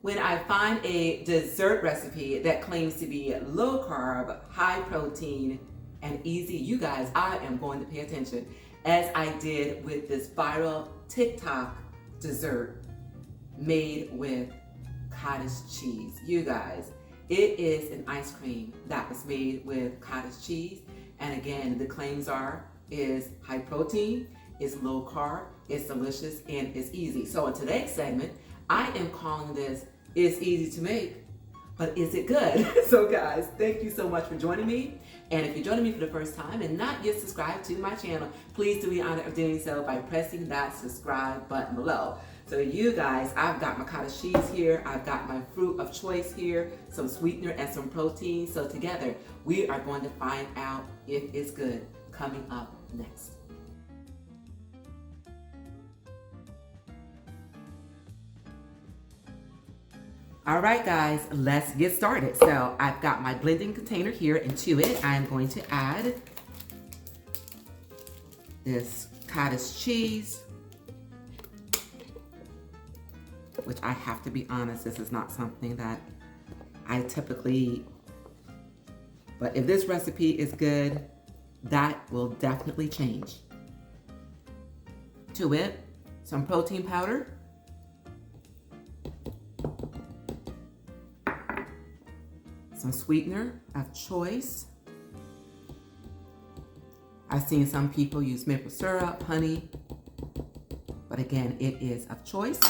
When I find a dessert recipe that claims to be low carb, high protein, and easy, you guys, I am going to pay attention, as I did with this viral TikTok dessert made with cottage cheese. You guys, it is an ice cream that was made with cottage cheese. And again, the claims is high protein, is low carb, it's delicious, and it's easy. So in today's segment, I am calling this "It's Easy to Make, but Is It Good?" So guys, thank you so much for joining me. And if you're joining me for the first time and not yet subscribed to my channel, please do me the honor of doing so by pressing that subscribe button below. So you guys, I've got my cottage cheese here, I've got my fruit of choice here, some sweetener and some protein. So together, we are going to find out if it's good, coming up next. All right, guys, let's get started. So I've got my blending container here, and to it, I'm going to add this cottage cheese, which I have to be honest, this is not something that I typically eat. But if this recipe is good, that will definitely change. To it, some protein powder, some sweetener of choice. I've seen some people use maple syrup, honey, but again, it is of choice.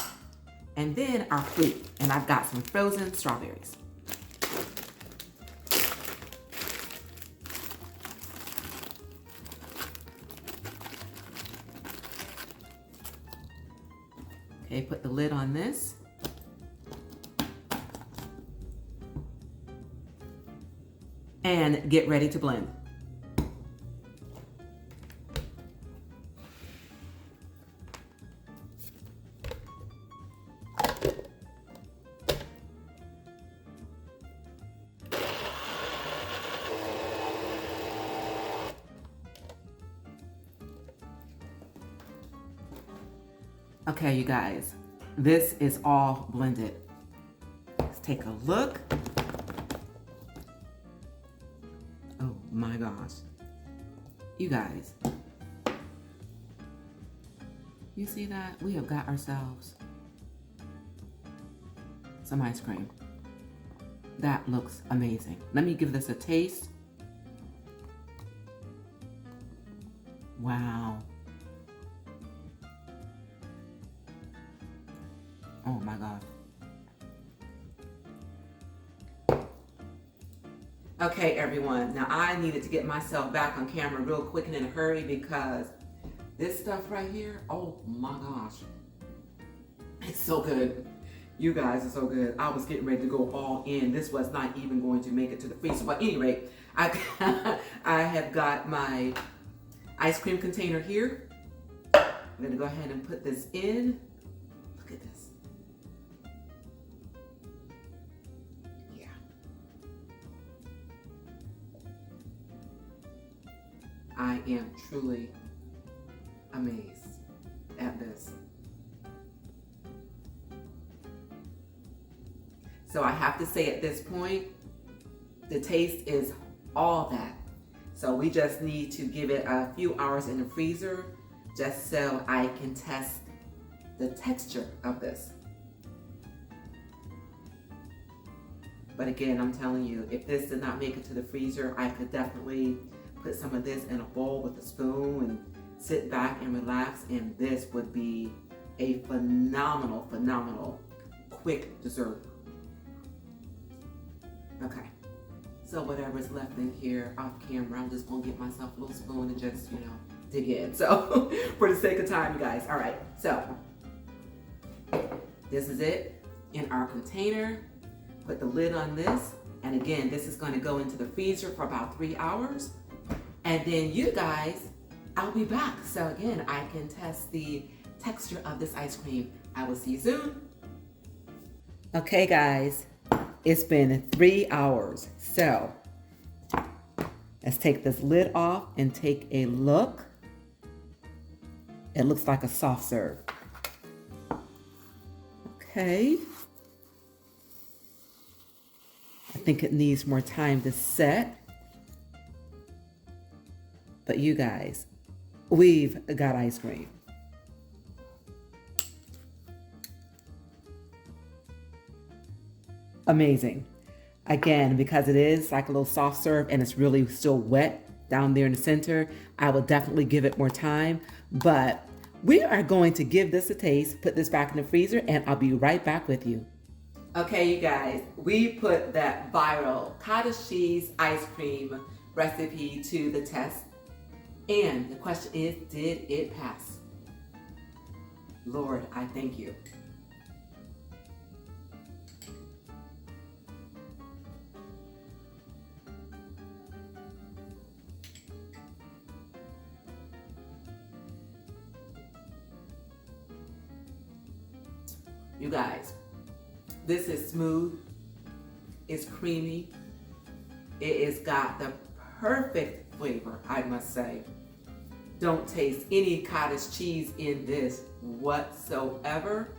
And then our fruit, and I've got some frozen strawberries. Okay, put the lid on this. And get ready to blend. Okay, you guys, this is all blended. Let's take a look. Oh my gosh. You guys, you see that? We have got ourselves some ice cream. That looks amazing. Let me give this a taste. Wow. Oh my God. Okay, everyone. Now I needed to get myself back on camera real quick and in a hurry because this stuff right here, oh my gosh. It's so good. You guys, it's so good. I was getting ready to go all in. This was not even going to make it to the freezer. But anyway, I have got my ice cream container here. I'm gonna go ahead and put this in. Look at this. I am truly amazed at this. So I have to say at this point, the taste is all that. So we just need to give it a few hours in the freezer just so I can test the texture of this. But again, I'm telling you, if this did not make it to the freezer, I could definitely put some of this in a bowl with a spoon and sit back and relax, and this would be a phenomenal, phenomenal quick dessert. Okay, so whatever's left in here off camera, I'm just gonna get myself a little spoon and just, dig in. So for the sake of time, you guys. All right, so this is it in our container. Put the lid on this, and again, this is gonna go into the freezer for about 3 hours. And then you guys, I'll be back. So again, I can test the texture of this ice cream. I will see you soon. Okay guys, it's been 3 hours. So let's take this lid off and take a look. It looks like a soft serve. Okay. think it needs more time to set. But you guys, we've got ice cream. Amazing. Again, because it is like a little soft serve and it's really still wet down there in the center, I will definitely give it more time. But we are going to give this a taste, put this back in the freezer, and I'll be right back with you. Okay, you guys, we put that viral cottage cheese ice cream recipe to the test. And the question is, did it pass? Lord, I thank you. You guys, this is smooth, it's creamy, it has got the perfect flavor, I must say. Don't taste any cottage cheese in this whatsoever.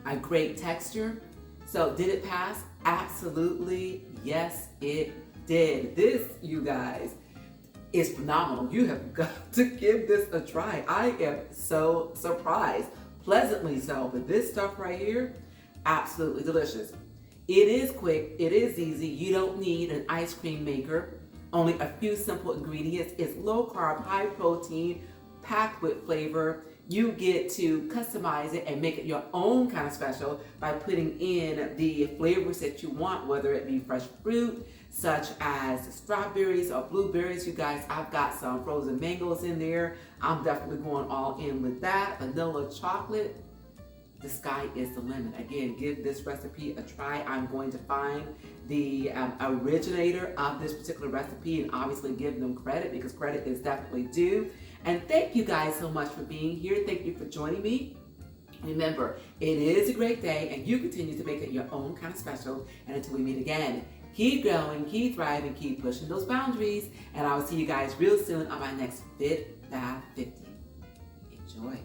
A great texture. So did it pass? Absolutely, yes it did. This, you guys, is phenomenal. You have got to give this a try. I am so surprised. Pleasantly so, but this stuff right here, absolutely delicious. It is quick, it is easy. You don't need an ice cream maker. Only a few simple ingredients. It's low carb, high protein, packed with flavor. You get to customize it and make it your own kind of special by putting in the flavors that you want, whether it be fresh fruit, such as strawberries or blueberries. You guys, I've got some frozen mangoes in there. I'm definitely going all in with that. Vanilla chocolate. The sky is the limit. Again, give this recipe a try. I'm going to find the originator of this particular recipe and obviously give them credit, because credit is definitely due. And thank you guys so much for being here. Thank you for joining me. Remember, it is a great day and you continue to make it your own kind of special. And until we meet again, keep growing, keep thriving, keep pushing those boundaries. And I will see you guys real soon on my next Fit Fab 50. Enjoy.